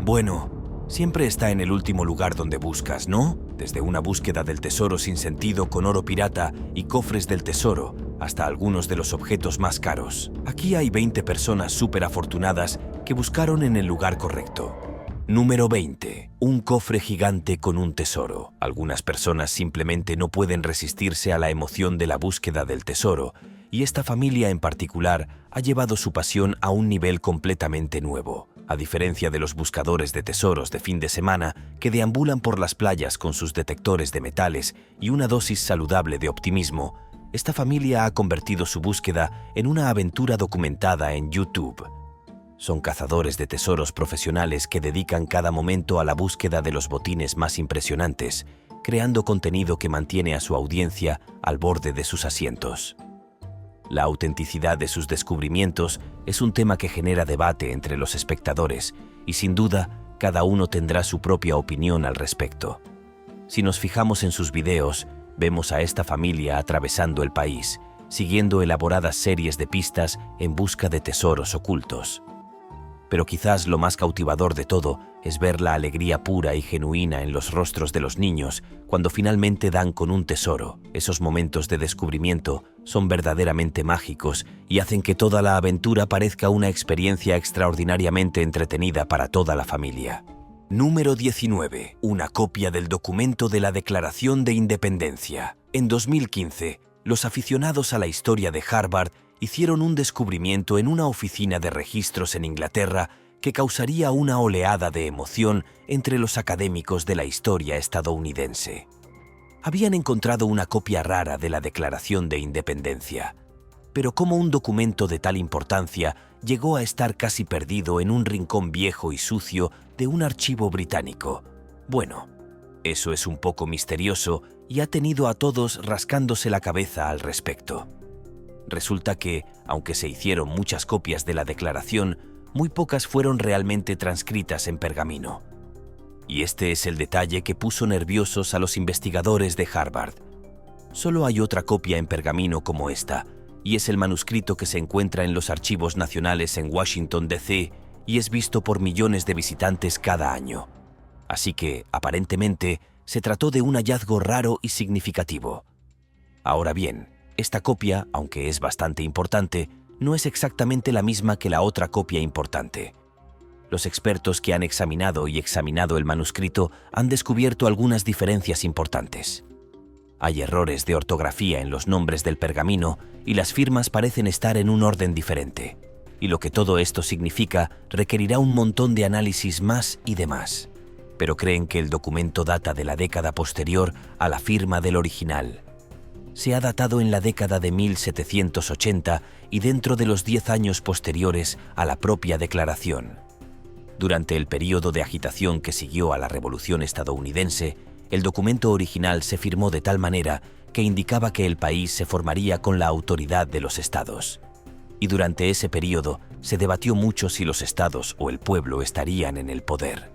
Bueno, siempre está en el último lugar donde buscas, ¿no? Desde una búsqueda del tesoro sin sentido con oro pirata y cofres del tesoro, hasta algunos de los objetos más caros. Aquí hay 20 personas súper afortunadas que buscaron en el lugar correcto. Número 20. Un cofre gigante con un tesoro. Algunas personas simplemente no pueden resistirse a la emoción de la búsqueda del tesoro, y esta familia en particular ha llevado su pasión a un nivel completamente nuevo. A diferencia de los buscadores de tesoros de fin de semana que deambulan por las playas con sus detectores de metales y una dosis saludable de optimismo, esta familia ha convertido su búsqueda en una aventura documentada en YouTube. Son cazadores de tesoros profesionales que dedican cada momento a la búsqueda de los botines más impresionantes, creando contenido que mantiene a su audiencia al borde de sus asientos. La autenticidad de sus descubrimientos es un tema que genera debate entre los espectadores y, sin duda, cada uno tendrá su propia opinión al respecto. Si nos fijamos en sus videos, vemos a esta familia atravesando el país, siguiendo elaboradas series de pistas en busca de tesoros ocultos. Pero quizás lo más cautivador de todo es ver la alegría pura y genuina en los rostros de los niños cuando finalmente dan con un tesoro. Esos momentos de descubrimiento son verdaderamente mágicos y hacen que toda la aventura parezca una experiencia extraordinariamente entretenida para toda la familia. Número 19. Una copia del documento de la Declaración de Independencia. En 2015, los aficionados a la historia de Harvard hicieron un descubrimiento en una oficina de registros en Inglaterra que causaría una oleada de emoción entre los académicos de la historia estadounidense. Habían encontrado una copia rara de la Declaración de Independencia, pero ¿cómo un documento de tal importancia llegó a estar casi perdido en un rincón viejo y sucio de un archivo británico? Bueno, eso es un poco misterioso y ha tenido a todos rascándose la cabeza al respecto. Resulta que, aunque se hicieron muchas copias de la declaración, muy pocas fueron realmente transcritas en pergamino. Y este es el detalle que puso nerviosos a los investigadores de Harvard. Solo hay otra copia en pergamino como esta, y es el manuscrito que se encuentra en los archivos nacionales en Washington, D.C., y es visto por millones de visitantes cada año. Así que, aparentemente, se trató de un hallazgo raro y significativo. Ahora bien, esta copia, aunque es bastante importante, no es exactamente la misma que la otra copia importante. Los expertos que han examinado el manuscrito han descubierto algunas diferencias importantes. Hay errores de ortografía en los nombres del pergamino y las firmas parecen estar en un orden diferente. Y lo que todo esto significa requerirá un montón de análisis más y demás. Pero creen que el documento data de la década posterior a la firma del original. Se ha datado en la década de 1780 y dentro de los 10 años posteriores a la propia declaración. Durante el período de agitación que siguió a la Revolución estadounidense, el documento original se firmó de tal manera que indicaba que el país se formaría con la autoridad de los estados. Y durante ese período se debatió mucho si los estados o el pueblo estarían en el poder.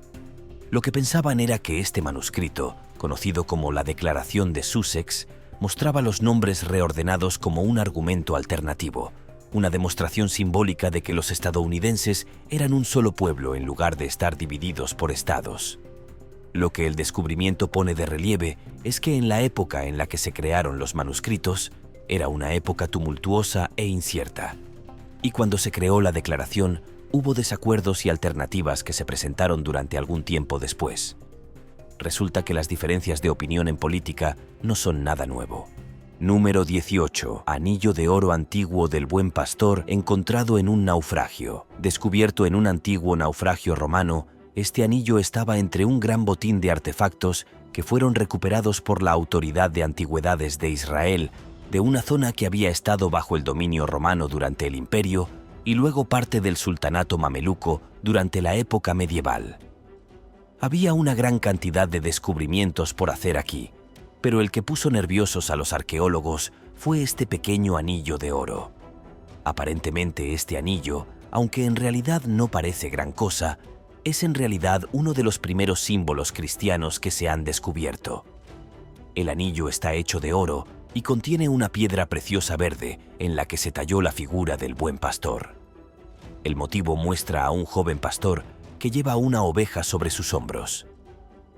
Lo que pensaban era que este manuscrito, conocido como la Declaración de Sussex, mostraba los nombres reordenados como un argumento alternativo, una demostración simbólica de que los estadounidenses eran un solo pueblo en lugar de estar divididos por estados. Lo que el descubrimiento pone de relieve es que en la época en la que se crearon los manuscritos, era una época tumultuosa e incierta. Y cuando se creó la declaración, hubo desacuerdos y alternativas que se presentaron durante algún tiempo después. Resulta que las diferencias de opinión en política no son nada nuevo. Número 18. Anillo de oro antiguo del Buen Pastor encontrado en un naufragio. Descubierto en un antiguo naufragio romano, este anillo estaba entre un gran botín de artefactos que fueron recuperados por la Autoridad de Antigüedades de Israel, de una zona que había estado bajo el dominio romano durante el Imperio y luego parte del sultanato mameluco durante la época medieval. Había una gran cantidad de descubrimientos por hacer aquí, pero el que puso nerviosos a los arqueólogos fue este pequeño anillo de oro. Aparentemente este anillo, aunque en realidad no parece gran cosa, es en realidad uno de los primeros símbolos cristianos que se han descubierto. El anillo está hecho de oro y contiene una piedra preciosa verde en la que se talló la figura del buen pastor. El motivo muestra a un joven pastor que lleva una oveja sobre sus hombros.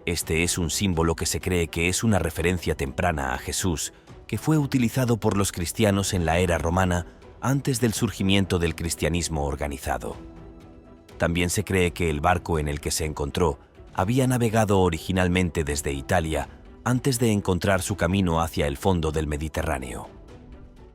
Este es un símbolo que se cree que es una referencia temprana a Jesús, que fue utilizado por los cristianos en la era romana antes del surgimiento del cristianismo organizado. También se cree que el barco en el que se encontró había navegado originalmente desde Italia antes de encontrar su camino hacia el fondo del Mediterráneo.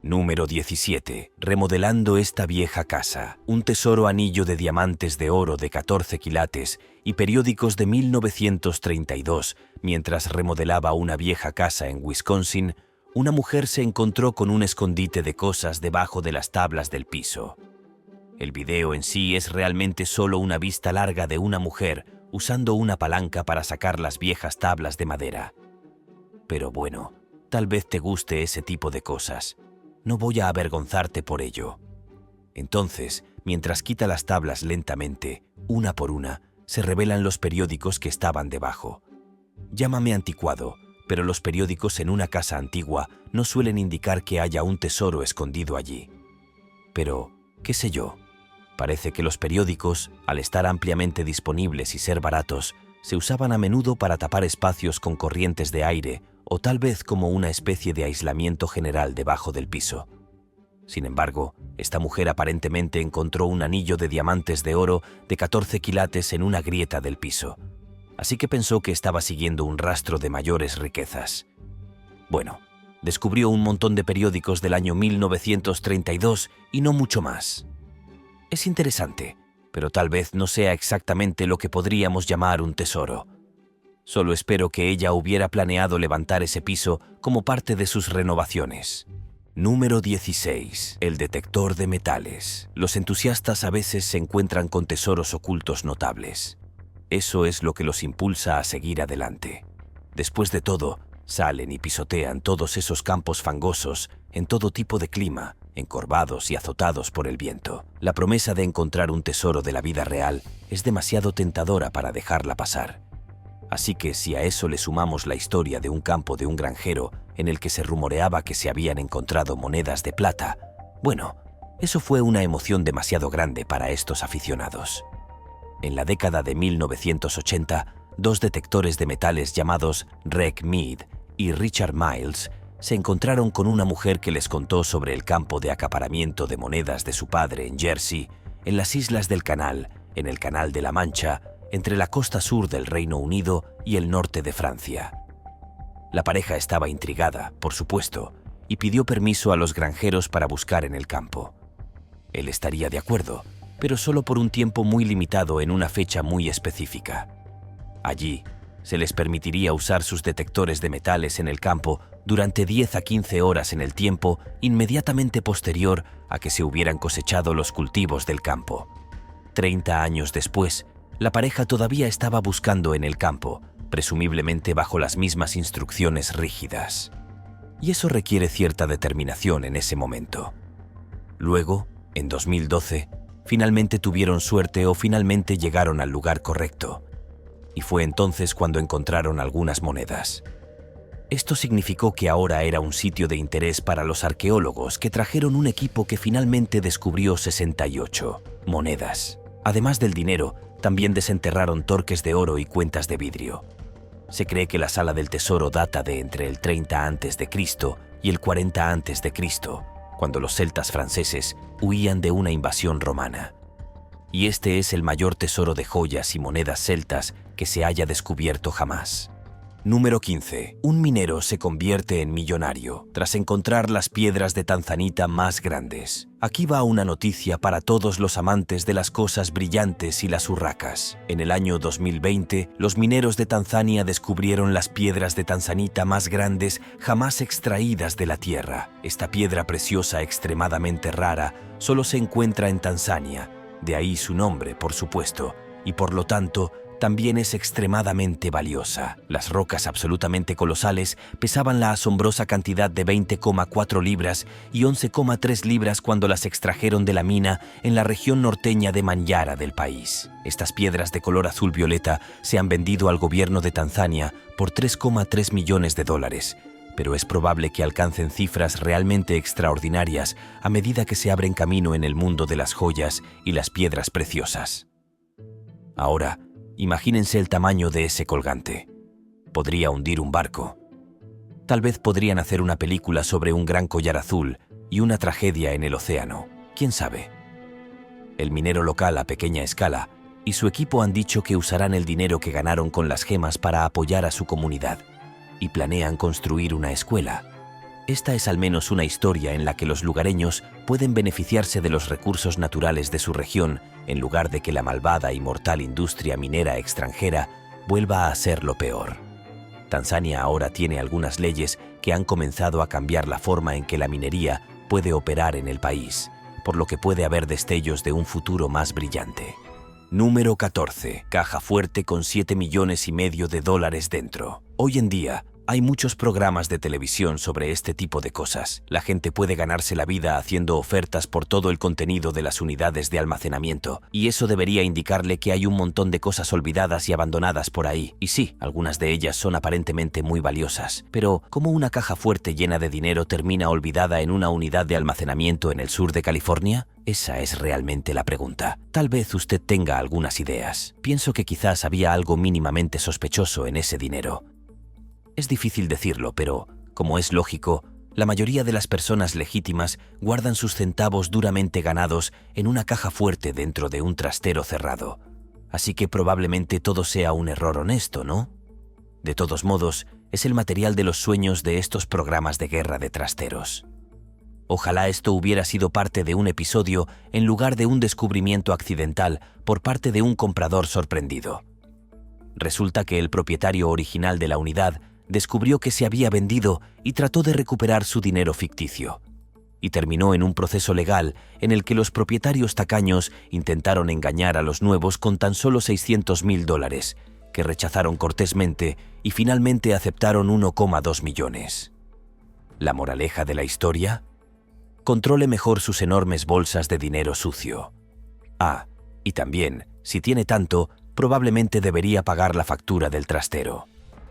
Número 17. Remodelando esta vieja casa. Un tesoro anillo de diamantes de oro de 14 quilates y periódicos de 1932. Mientras remodelaba una vieja casa en Wisconsin, una mujer se encontró con un escondite de cosas debajo de las tablas del piso. El video en sí es realmente solo una vista larga de una mujer usando una palanca para sacar las viejas tablas de madera. Pero bueno, tal vez te guste ese tipo de cosas. No voy a avergonzarte por ello. Entonces, mientras quita las tablas lentamente, una por una, se revelan los periódicos que estaban debajo. Llámame anticuado, pero los periódicos en una casa antigua no suelen indicar que haya un tesoro escondido allí. Pero, qué sé yo, parece que los periódicos, al estar ampliamente disponibles y ser baratos, se usaban a menudo para tapar espacios con corrientes de aire o tal vez como una especie de aislamiento general debajo del piso. Sin embargo, esta mujer aparentemente encontró un anillo de diamantes de oro de 14 quilates en una grieta del piso, así que pensó que estaba siguiendo un rastro de mayores riquezas. Bueno, descubrió un montón de periódicos del año 1932 y no mucho más. Es interesante, pero tal vez no sea exactamente lo que podríamos llamar un tesoro. Solo espero que ella hubiera planeado levantar ese piso como parte de sus renovaciones. Número 16. El detector de metales. Los entusiastas a veces se encuentran con tesoros ocultos notables. Eso es lo que los impulsa a seguir adelante. Después de todo, salen y pisotean todos esos campos fangosos en todo tipo de clima, encorvados y azotados por el viento. La promesa de encontrar un tesoro de la vida real es demasiado tentadora para dejarla pasar. Así que si a eso le sumamos la historia de un campo de un granjero en el que se rumoreaba que se habían encontrado monedas de plata, bueno, eso fue una emoción demasiado grande para estos aficionados. En la década de 1980, dos detectores de metales llamados Reg Mead y Richard Miles se encontraron con una mujer que les contó sobre el campo de acaparamiento de monedas de su padre en Jersey, en las Islas del Canal, en el Canal de la Mancha, entre la costa sur del Reino Unido y el norte de Francia. La pareja estaba intrigada, por supuesto, y pidió permiso a los granjeros para buscar en el campo. Él estaría de acuerdo, pero solo por un tiempo muy limitado en una fecha muy específica. Allí, se les permitiría usar sus detectores de metales en el campo durante 10 a 15 horas en el tiempo inmediatamente posterior a que se hubieran cosechado los cultivos del campo. 30 años después, la pareja todavía estaba buscando en el campo, presumiblemente bajo las mismas instrucciones rígidas. Y eso requiere cierta determinación en ese momento. Luego, en 2012, finalmente tuvieron suerte o finalmente llegaron al lugar correcto. Y fue entonces cuando encontraron algunas monedas. Esto significó que ahora era un sitio de interés para los arqueólogos que trajeron un equipo que finalmente descubrió 68 monedas. Además del dinero, también desenterraron torques de oro y cuentas de vidrio. Se cree que la sala del tesoro data de entre el 30 a.C. y el 40 a.C., cuando los celtas franceses huían de una invasión romana. Y este es el mayor tesoro de joyas y monedas celtas que se haya descubierto jamás. Número 15. Un minero se convierte en millonario tras encontrar las piedras de tanzanita más grandes. Aquí va una noticia para todos los amantes de las cosas brillantes y las urracas. En el año 2020, los mineros de Tanzania descubrieron las piedras de tanzanita más grandes jamás extraídas de la tierra. Esta piedra preciosa extremadamente rara solo se encuentra en Tanzania, de ahí su nombre, por supuesto, y por lo tanto, también es extremadamente valiosa. Las rocas absolutamente colosales pesaban la asombrosa cantidad de 20,4 libras y 11,3 libras cuando las extrajeron de la mina en la región norteña de Manyara del país. Estas piedras de color azul violeta se han vendido al gobierno de Tanzania por $3,3 millones, pero es probable que alcancen cifras realmente extraordinarias a medida que se abren camino en el mundo de las joyas y las piedras preciosas. Ahora, imagínense el tamaño de ese colgante. Podría hundir un barco. Tal vez podrían hacer una película sobre un gran collar azul y una tragedia en el océano. ¿Quién sabe? El minero local a pequeña escala y su equipo han dicho que usarán el dinero que ganaron con las gemas para apoyar a su comunidad y planean construir una escuela. Esta es al menos una historia en la que los lugareños pueden beneficiarse de los recursos naturales de su región en lugar de que la malvada y mortal industria minera extranjera vuelva a ser lo peor. Tanzania ahora tiene algunas leyes que han comenzado a cambiar la forma en que la minería puede operar en el país, por lo que puede haber destellos de un futuro más brillante. Número 14. Caja fuerte con $7,5 millones dentro. Hoy en día, hay muchos programas de televisión sobre este tipo de cosas. La gente puede ganarse la vida haciendo ofertas por todo el contenido de las unidades de almacenamiento, y eso debería indicarle que hay un montón de cosas olvidadas y abandonadas por ahí. Y sí, algunas de ellas son aparentemente muy valiosas. Pero, ¿cómo una caja fuerte llena de dinero termina olvidada en una unidad de almacenamiento en el sur de California? Esa es realmente la pregunta. Tal vez usted tenga algunas ideas. Pienso que quizás había algo mínimamente sospechoso en ese dinero. Es difícil decirlo, pero, como es lógico, la mayoría de las personas legítimas guardan sus centavos duramente ganados en una caja fuerte dentro de un trastero cerrado. Así que probablemente todo sea un error honesto, ¿no? De todos modos, es el material de los sueños de estos programas de guerra de trasteros. Ojalá esto hubiera sido parte de un episodio en lugar de un descubrimiento accidental por parte de un comprador sorprendido. Resulta que el propietario original de la unidad descubrió que se había vendido y trató de recuperar su dinero ficticio. Y terminó en un proceso legal en el que los propietarios tacaños intentaron engañar a los nuevos con tan solo $600,000, que rechazaron cortésmente y finalmente aceptaron 1,2 millones. ¿La moraleja de la historia? Controle mejor sus enormes bolsas de dinero sucio. Y también, si tiene tanto, probablemente debería pagar la factura del trastero.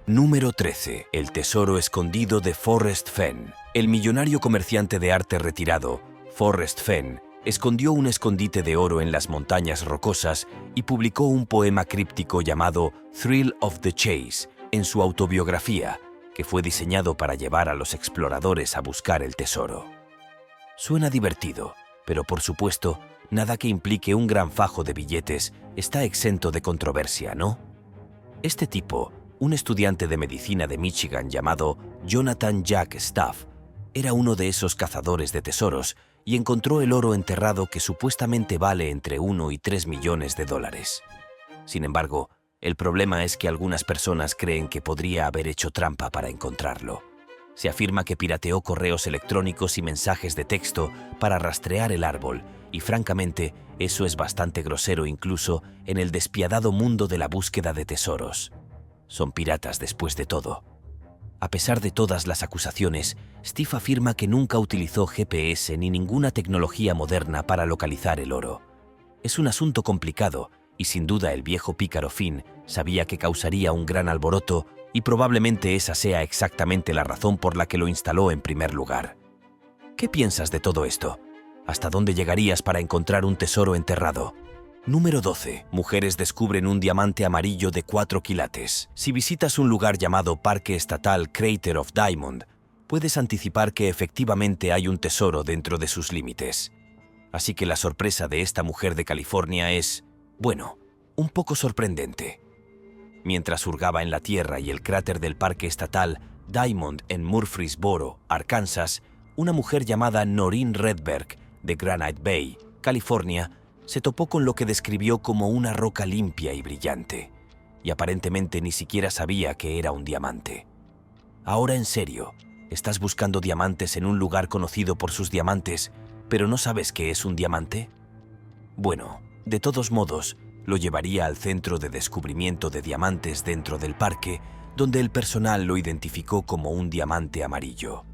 Número 13. El tesoro escondido de Forrest Fenn. El millonario comerciante de arte retirado, Forrest Fenn, escondió un escondite de oro en las montañas rocosas y publicó un poema críptico llamado Thrill of the Chase en su autobiografía, que fue diseñado para llevar a los exploradores a buscar el tesoro. Suena divertido, pero por supuesto, nada que implique un gran fajo de billetes está exento de controversia, ¿no? Este tipo, un estudiante de medicina de Michigan llamado Jonathan Jack Staff, era uno de esos cazadores de tesoros y encontró el oro enterrado que supuestamente vale entre $1 y $3 millones. Sin embargo, el problema es que algunas personas creen que podría haber hecho trampa para encontrarlo. Se afirma que pirateó correos electrónicos y mensajes de texto para rastrear el árbol, y francamente, eso es bastante grosero incluso en el despiadado mundo de la búsqueda de tesoros. Son piratas después de todo. A pesar de todas las acusaciones, Steve afirma que nunca utilizó GPS ni ninguna tecnología moderna para localizar el oro. Es un asunto complicado y sin duda el viejo pícaro Finn sabía que causaría un gran alboroto y probablemente esa sea exactamente la razón por la que lo instaló en primer lugar. ¿Qué piensas de todo esto? ¿Hasta dónde llegarías para encontrar un tesoro enterrado? Número 12. Mujeres descubren un diamante amarillo de 4 quilates. Si visitas un lugar llamado Parque Estatal Crater of Diamond, puedes anticipar que efectivamente hay un tesoro dentro de sus límites. Así que la sorpresa de esta mujer de California es, bueno, un poco sorprendente. Mientras hurgaba en la tierra y el cráter del Parque Estatal Diamond en Murfreesboro, Arkansas, una mujer llamada Noreen Redberg, de Granite Bay, California, se topó con lo que describió como una roca limpia y brillante, y aparentemente ni siquiera sabía que era un diamante. Ahora en serio, ¿estás buscando diamantes en un lugar conocido por sus diamantes, pero no sabes qué es un diamante? Bueno, de todos modos, lo llevaría al centro de descubrimiento de diamantes dentro del parque, donde el personal lo identificó como un diamante amarillo.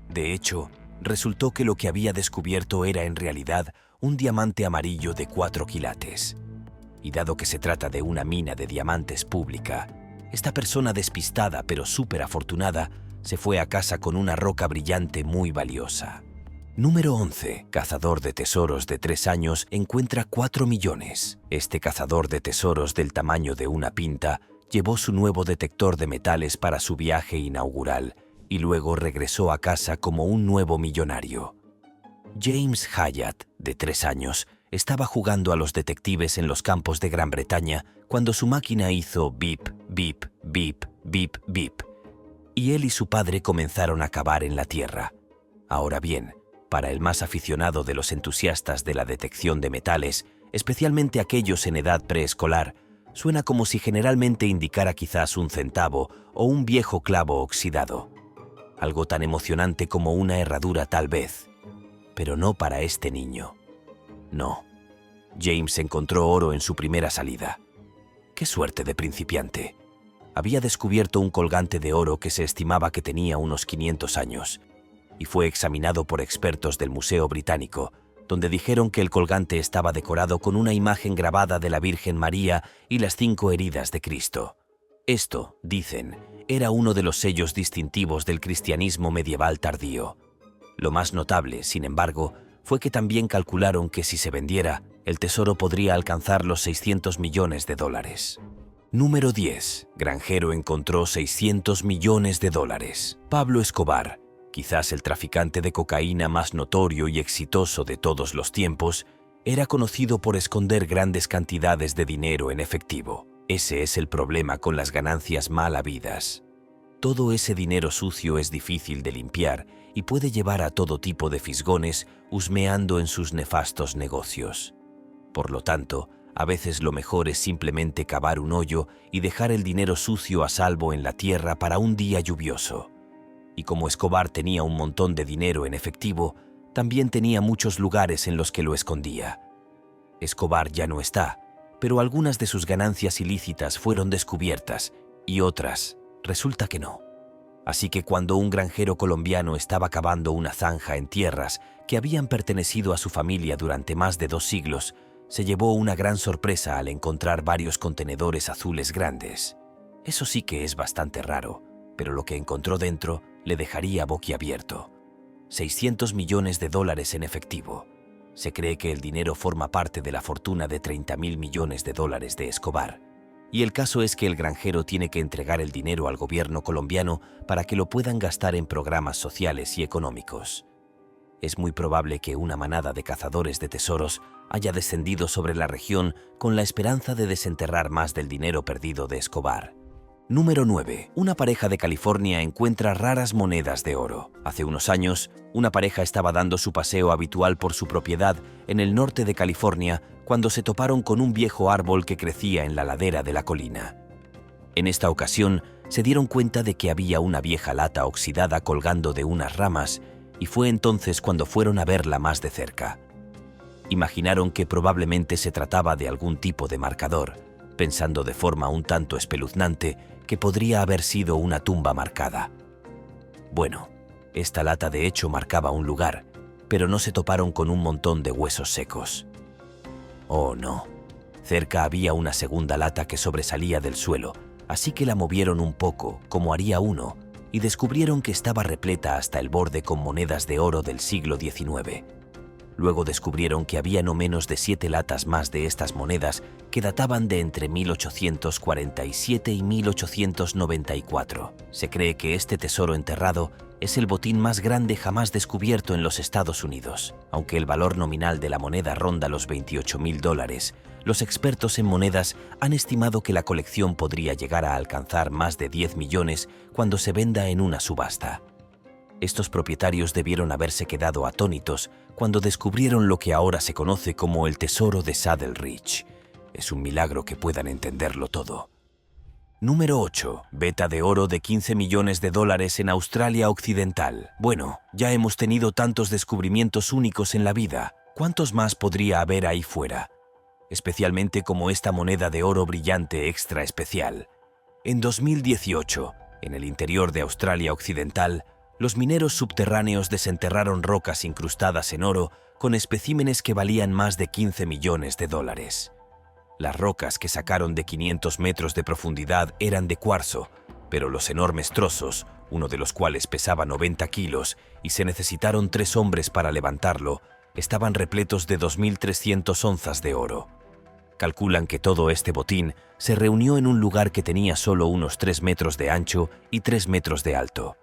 De hecho, resultó que lo que había descubierto era en realidad un diamante amarillo de 4 quilates. Y dado que se trata de una mina de diamantes pública, esta persona despistada pero súper afortunada se fue a casa con una roca brillante muy valiosa. Número 11. Cazador de tesoros de 3 años encuentra 4 millones. Este cazador de tesoros del tamaño de una pinta llevó su nuevo detector de metales para su viaje inaugural y luego regresó a casa como un nuevo millonario. James Hyatt, de 3 años, estaba jugando a los detectives en los campos de Gran Bretaña cuando su máquina hizo bip, bip, bip, bip, bip, y él y su padre comenzaron a cavar en la tierra. Ahora bien, para el más aficionado de los entusiastas de la detección de metales, especialmente aquellos en edad preescolar, suena como si generalmente indicara quizás un centavo o un viejo clavo oxidado. Algo tan emocionante como una herradura tal vez, pero no para este niño. No. James encontró oro en su primera salida. ¡Qué suerte de principiante! Había descubierto un colgante de oro que se estimaba que tenía unos 500 años, y fue examinado por expertos del Museo Británico, donde dijeron que el colgante estaba decorado con una imagen grabada de la Virgen María y las 5 heridas de Cristo. Esto, dicen, era uno de los sellos distintivos del cristianismo medieval tardío. Lo más notable, sin embargo, fue que también calcularon que si se vendiera, el tesoro podría alcanzar los 600 millones de dólares. Número 10. Granjero encontró 600 millones de dólares. Pablo Escobar, quizás el traficante de cocaína más notorio y exitoso de todos los tiempos, era conocido por esconder grandes cantidades de dinero en efectivo. Ese es el problema con las ganancias mal habidas. Todo ese dinero sucio es difícil de limpiar y puede llevar a todo tipo de fisgones husmeando en sus nefastos negocios. Por lo tanto, a veces lo mejor es simplemente cavar un hoyo y dejar el dinero sucio a salvo en la tierra para un día lluvioso. Y como Escobar tenía un montón de dinero en efectivo, también tenía muchos lugares en los que lo escondía. Escobar ya no está, pero algunas de sus ganancias ilícitas fueron descubiertas y otras resulta que no. Así que cuando un granjero colombiano estaba cavando una zanja en tierras que habían pertenecido a su familia durante más de 2 siglos, se llevó una gran sorpresa al encontrar varios contenedores azules grandes. Eso sí que es bastante raro, pero lo que encontró dentro le dejaría boquiabierto. 600 millones de dólares en efectivo. Se cree que el dinero forma parte de la fortuna de 30.000 millones de dólares de Escobar. Y el caso es que el granjero tiene que entregar el dinero al gobierno colombiano para que lo puedan gastar en programas sociales y económicos. Es muy probable que una manada de cazadores de tesoros haya descendido sobre la región con la esperanza de desenterrar más del dinero perdido de Escobar. Número 9. Una pareja de California encuentra raras monedas de oro. Hace unos años, una pareja estaba dando su paseo habitual por su propiedad en el norte de California cuando se toparon con un viejo árbol que crecía en la ladera de la colina. En esta ocasión, se dieron cuenta de que había una vieja lata oxidada colgando de unas ramas y fue entonces cuando fueron a verla más de cerca. Imaginaron que probablemente se trataba de algún tipo de marcador, pensando de forma un tanto espeluznante que podría haber sido una tumba marcada. Bueno, esta lata de hecho marcaba un lugar, pero no se toparon con un montón de huesos secos. Oh no, cerca había una segunda lata que sobresalía del suelo, así que la movieron un poco, como haría uno, y descubrieron que estaba repleta hasta el borde con monedas de oro del siglo XIX. Luego descubrieron que había no menos de 7 latas más de estas monedas que databan de entre 1847 y 1894. Se cree que este tesoro enterrado es el botín más grande jamás descubierto en los Estados Unidos. Aunque el valor nominal de la moneda ronda los $28.000, los expertos en monedas han estimado que la colección podría llegar a alcanzar más de 10 millones cuando se venda en una subasta. Estos propietarios debieron haberse quedado atónitos cuando descubrieron lo que ahora se conoce como el tesoro de Saddle Ridge. Es un milagro que puedan entenderlo todo. Número 8. Veta de oro de 15 millones de dólares en Australia Occidental. Bueno, ya hemos tenido tantos descubrimientos únicos en la vida. ¿Cuántos más podría haber ahí fuera? Especialmente como esta moneda de oro brillante extra especial. En 2018, en el interior de Australia Occidental, los mineros subterráneos desenterraron rocas incrustadas en oro con especímenes que valían más de 15 millones de dólares. Las rocas que sacaron de 500 metros de profundidad eran de cuarzo, pero los enormes trozos, uno de los cuales pesaba 90 kilos y se necesitaron 3 hombres para levantarlo, estaban repletos de 2.300 onzas de oro. Calculan que todo este botín se reunió en un lugar que tenía solo unos 3 metros de ancho y 3 metros de alto.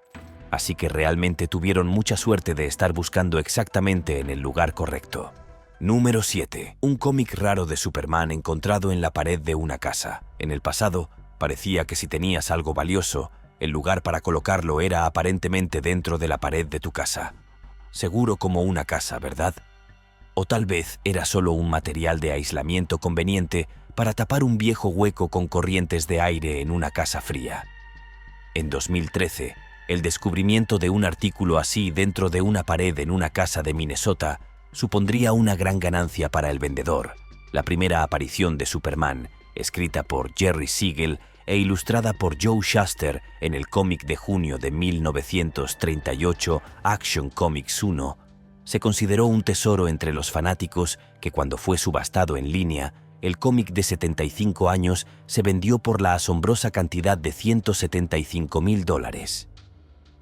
Así que realmente tuvieron mucha suerte de estar buscando exactamente en el lugar correcto. Número 7. Un cómic raro de Superman encontrado en la pared de una casa. En el pasado, parecía que si tenías algo valioso, el lugar para colocarlo era aparentemente dentro de la pared de tu casa. Seguro como una casa, ¿verdad? O tal vez era solo un material de aislamiento conveniente para tapar un viejo hueco con corrientes de aire en una casa fría. En 2013, el descubrimiento de un artículo así dentro de una pared en una casa de Minnesota supondría una gran ganancia para el vendedor. La primera aparición de Superman, escrita por Jerry Siegel e ilustrada por Joe Shuster en el cómic de junio de 1938 Action Comics 1, se consideró un tesoro entre los fanáticos que cuando fue subastado en línea, el cómic de 75 años se vendió por la asombrosa cantidad de $175,000.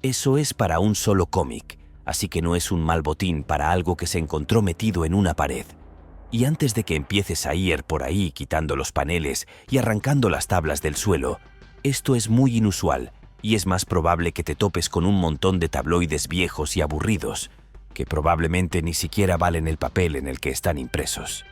Eso es para un solo cómic, así que no es un mal botín para algo que se encontró metido en una pared. Y antes de que empieces a ir por ahí quitando los paneles y arrancando las tablas del suelo, esto es muy inusual y es más probable que te topes con un montón de tabloides viejos y aburridos, que probablemente ni siquiera valen el papel en el que están impresos.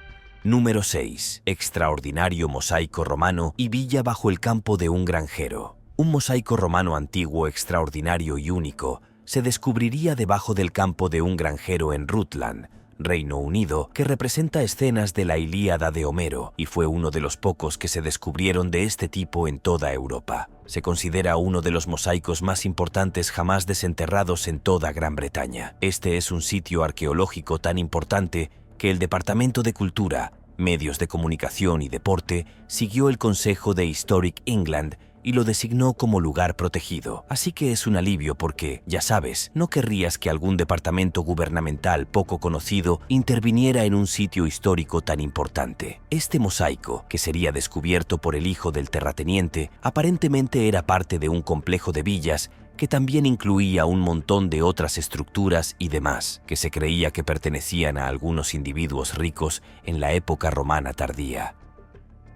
Número 6. Extraordinario mosaico romano y villa bajo el campo de un granjero. Un mosaico romano antiguo, extraordinario y único se descubriría debajo del campo de un granjero en Rutland, Reino Unido, que representa escenas de la Ilíada de Homero y fue uno de los pocos que se descubrieron de este tipo en toda Europa. Se considera uno de los mosaicos más importantes jamás desenterrados en toda Gran Bretaña. Este es un sitio arqueológico tan importante que el Departamento de Cultura, Medios de Comunicación y Deporte siguió el consejo de Historic England y lo designó como lugar protegido. Así que es un alivio porque, ya sabes, no querrías que algún departamento gubernamental poco conocido interviniera en un sitio histórico tan importante. Este mosaico, que sería descubierto por el hijo del terrateniente, aparentemente era parte de un complejo de villas que también incluía un montón de otras estructuras y demás, que se creía que pertenecían a algunos individuos ricos en la época romana tardía.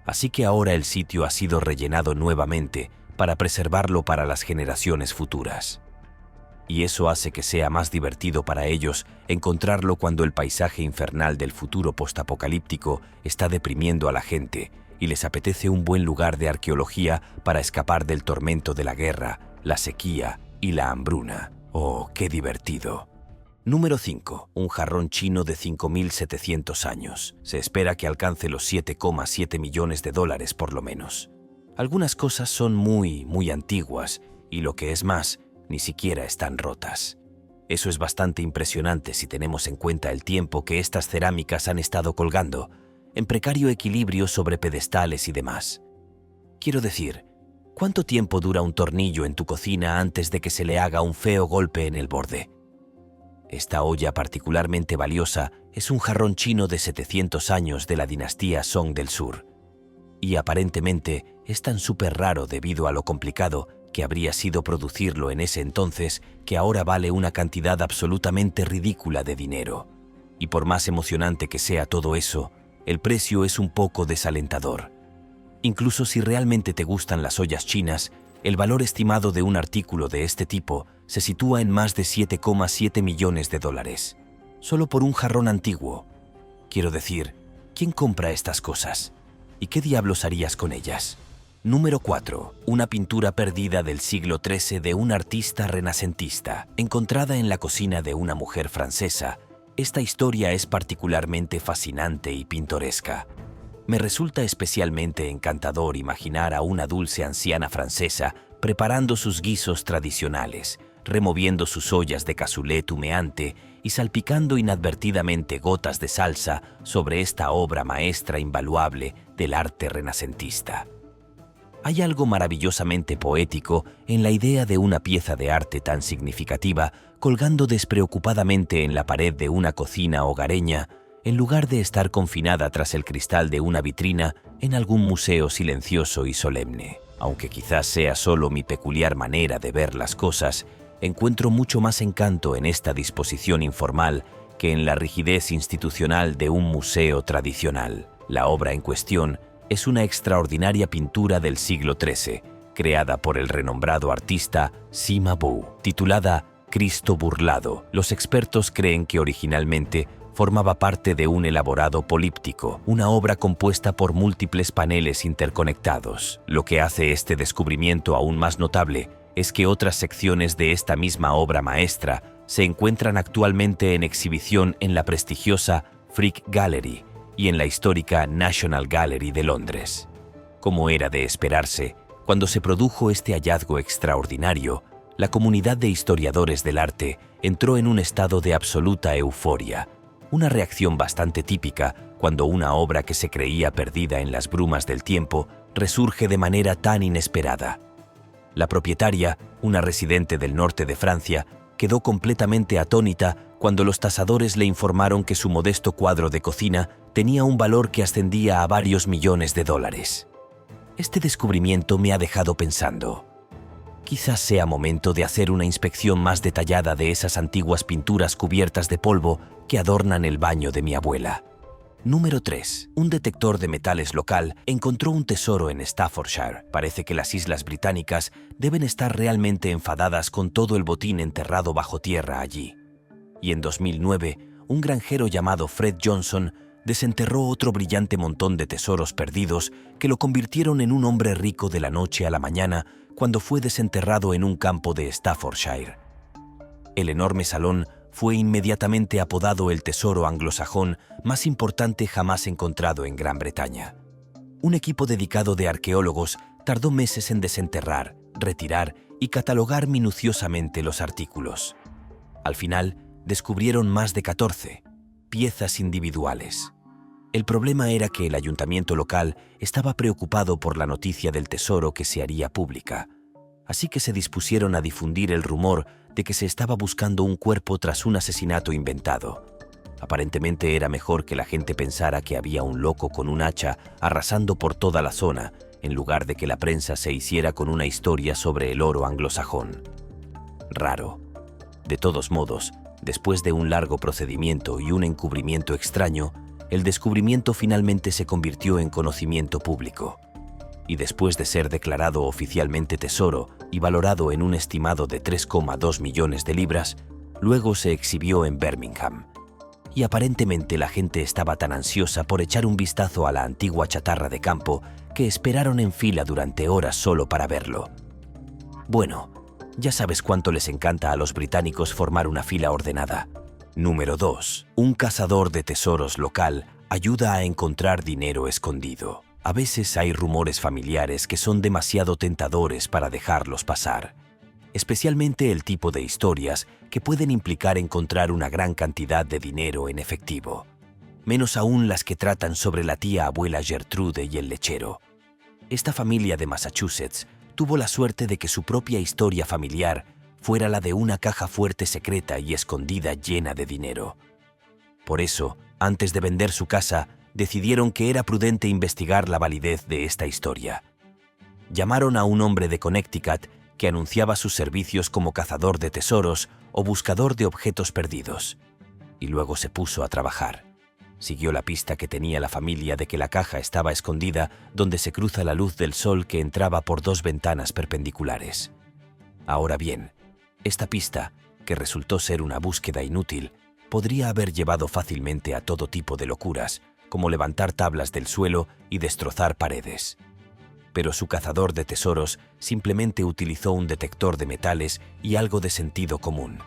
Así que ahora el sitio ha sido rellenado nuevamente para preservarlo para las generaciones futuras. Y eso hace que sea más divertido para ellos encontrarlo cuando el paisaje infernal del futuro postapocalíptico está deprimiendo a la gente y les apetece un buen lugar de arqueología para escapar del tormento de la guerra, la sequía y la hambruna. ¡Oh, qué divertido! Número 5. Un jarrón chino de 5.700 años. Se espera que alcance los $7,7 millones por lo menos. Algunas cosas son muy antiguas y lo que es más, ni siquiera están rotas. Eso es bastante impresionante si tenemos en cuenta el tiempo que estas cerámicas han estado colgando, en precario equilibrio sobre pedestales y demás. Quiero decir, ¿cuánto tiempo dura un tornillo en tu cocina antes de que se le haga un feo golpe en el borde? Esta olla particularmente valiosa es un jarrón chino de 700 años de la dinastía Song del Sur. Y aparentemente es tan súper raro debido a lo complicado que habría sido producirlo en ese entonces que ahora vale una cantidad absolutamente ridícula de dinero. Y por más emocionante que sea todo eso, el precio es un poco desalentador. Incluso si realmente te gustan las ollas chinas, el valor estimado de un artículo de este tipo se sitúa en más de $7,7 millones, solo por un jarrón antiguo. Quiero decir, ¿quién compra estas cosas? ¿Y qué diablos harías con ellas? Número 4. Una pintura perdida del siglo XIII de un artista renacentista. Encontrada en la cocina de una mujer francesa, esta historia es particularmente fascinante y pintoresca. Me resulta especialmente encantador imaginar a una dulce anciana francesa preparando sus guisos tradicionales, removiendo sus ollas de cassoulet humeante y salpicando inadvertidamente gotas de salsa sobre esta obra maestra invaluable del arte renacentista. Hay algo maravillosamente poético en la idea de una pieza de arte tan significativa colgando despreocupadamente en la pared de una cocina hogareña, en lugar de estar confinada tras el cristal de una vitrina en algún museo silencioso y solemne. Aunque quizás sea solo mi peculiar manera de ver las cosas, encuentro mucho más encanto en esta disposición informal que en la rigidez institucional de un museo tradicional. La obra en cuestión es una extraordinaria pintura del siglo XIII, creada por el renombrado artista Cimabue, titulada Cristo burlado. Los expertos creen que originalmente formaba parte de un elaborado políptico, una obra compuesta por múltiples paneles interconectados. Lo que hace este descubrimiento aún más notable es que otras secciones de esta misma obra maestra se encuentran actualmente en exhibición en la prestigiosa Frick Gallery y en la histórica National Gallery de Londres. Como era de esperarse, cuando se produjo este hallazgo extraordinario, la comunidad de historiadores del arte entró en un estado de absoluta euforia, una reacción bastante típica cuando una obra que se creía perdida en las brumas del tiempo resurge de manera tan inesperada. La propietaria, una residente del norte de Francia, quedó completamente atónita cuando los tasadores le informaron que su modesto cuadro de cocina tenía un valor que ascendía a varios millones de dólares. Este descubrimiento me ha dejado pensando. Quizás sea momento de hacer una inspección más detallada de esas antiguas pinturas cubiertas de polvo que adornan el baño de mi abuela. Número 3. Un detector de metales local encontró un tesoro en Staffordshire. Parece que las Islas Británicas deben estar realmente enfadadas con todo el botín enterrado bajo tierra allí. Y en 2009, un granjero llamado Fred Johnson desenterró otro brillante montón de tesoros perdidos que lo convirtieron en un hombre rico de la noche a la mañana cuando fue desenterrado en un campo de Staffordshire. El enorme salón fue inmediatamente apodado el tesoro anglosajón más importante jamás encontrado en Gran Bretaña. Un equipo dedicado de arqueólogos tardó meses en desenterrar, retirar y catalogar minuciosamente los artículos. Al final, descubrieron más de 14 piezas individuales. El problema era que el ayuntamiento local estaba preocupado por la noticia del tesoro que se haría pública, así que se dispusieron a difundir el rumor de que se estaba buscando un cuerpo tras un asesinato inventado. Aparentemente era mejor que la gente pensara que había un loco con un hacha arrasando por toda la zona, en lugar de que la prensa se hiciera con una historia sobre el oro anglosajón. Raro. De todos modos, después de un largo procedimiento y un encubrimiento extraño, el descubrimiento finalmente se convirtió en conocimiento público. Y después de ser declarado oficialmente tesoro y valorado en un estimado de 3,2 millones de libras, luego se exhibió en Birmingham. Y aparentemente la gente estaba tan ansiosa por echar un vistazo a la antigua chatarra de campo que esperaron en fila durante horas solo para verlo. Bueno, ya sabes cuánto les encanta a los británicos formar una fila ordenada. Número 2. Un cazador de tesoros local ayuda a encontrar dinero escondido. A veces hay rumores familiares que son demasiado tentadores para dejarlos pasar, especialmente el tipo de historias que pueden implicar encontrar una gran cantidad de dinero en efectivo. Menos aún las que tratan sobre la tía abuela Gertrude y el lechero. Esta familia de Massachusetts tuvo la suerte de que su propia historia familiar fuera la de una caja fuerte secreta y escondida llena de dinero. Por eso, antes de vender su casa, decidieron que era prudente investigar la validez de esta historia. Llamaron a un hombre de Connecticut que anunciaba sus servicios como cazador de tesoros o buscador de objetos perdidos, y luego se puso a trabajar. Siguió la pista que tenía la familia de que la caja estaba escondida donde se cruza la luz del sol que entraba por dos ventanas perpendiculares. Ahora bien, esta pista, que resultó ser una búsqueda inútil, podría haber llevado fácilmente a todo tipo de locuras, como levantar tablas del suelo y destrozar paredes. Pero su cazador de tesoros simplemente utilizó un detector de metales y algo de sentido común.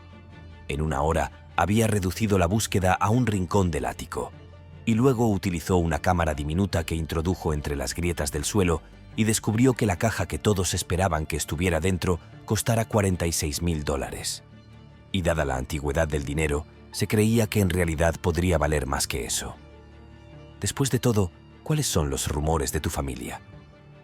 En una hora había reducido la búsqueda a un rincón del ático, y luego utilizó una cámara diminuta que introdujo entre las grietas del suelo y descubrió que la caja que todos esperaban que estuviera dentro costara $46,000. Y dada la antigüedad del dinero, se creía que en realidad podría valer más que eso. Después de todo, ¿cuáles son los rumores de tu familia?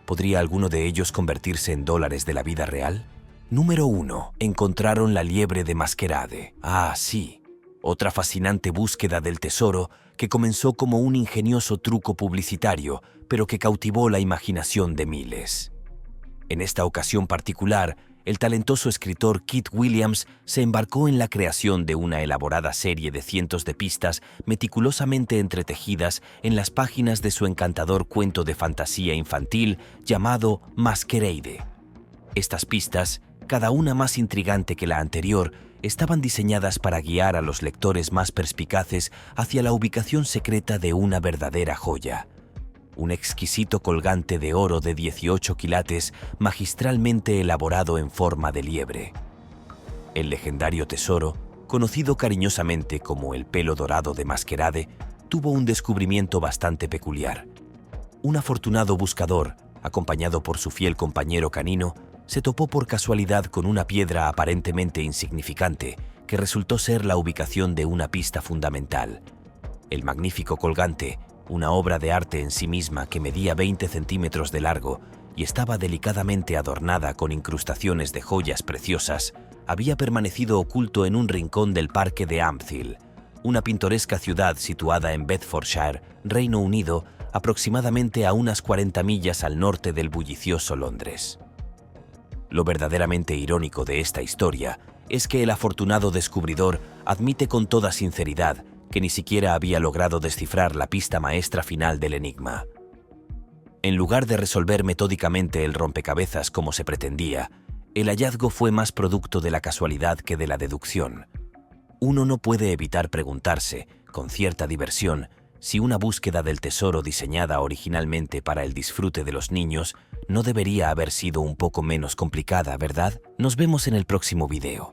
¿Podría alguno de ellos convertirse en dólares de la vida real? Número 1. Encontraron la liebre de Masquerade. Ah, sí. Otra fascinante búsqueda del tesoro que comenzó como un ingenioso truco publicitario, pero que cautivó la imaginación de miles. En esta ocasión particular, el talentoso escritor Kit Williams se embarcó en la creación de una elaborada serie de cientos de pistas meticulosamente entretejidas en las páginas de su encantador cuento de fantasía infantil llamado Masquerade. Estas pistas, cada una más intrigante que la anterior, estaban diseñadas para guiar a los lectores más perspicaces hacia la ubicación secreta de una verdadera joya. Un exquisito colgante de oro de 18 quilates magistralmente elaborado en forma de liebre. El legendario tesoro, conocido cariñosamente como el pelo dorado de Masquerade, tuvo un descubrimiento bastante peculiar. Un afortunado buscador, acompañado por su fiel compañero canino, se topó por casualidad con una piedra aparentemente insignificante que resultó ser la ubicación de una pista fundamental. El magnífico colgante, una obra de arte en sí misma que medía 20 centímetros de largo y estaba delicadamente adornada con incrustaciones de joyas preciosas, había permanecido oculto en un rincón del parque de Ampthill, una pintoresca ciudad situada en Bedfordshire, Reino Unido, aproximadamente a unas 40 millas al norte del bullicioso Londres. Lo verdaderamente irónico de esta historia es que el afortunado descubridor admite con toda sinceridad que ni siquiera había logrado descifrar la pista maestra final del enigma. En lugar de resolver metódicamente el rompecabezas como se pretendía, el hallazgo fue más producto de la casualidad que de la deducción. Uno no puede evitar preguntarse, con cierta diversión, si una búsqueda del tesoro diseñada originalmente para el disfrute de los niños no debería haber sido un poco menos complicada, ¿verdad? Nos vemos en el próximo video.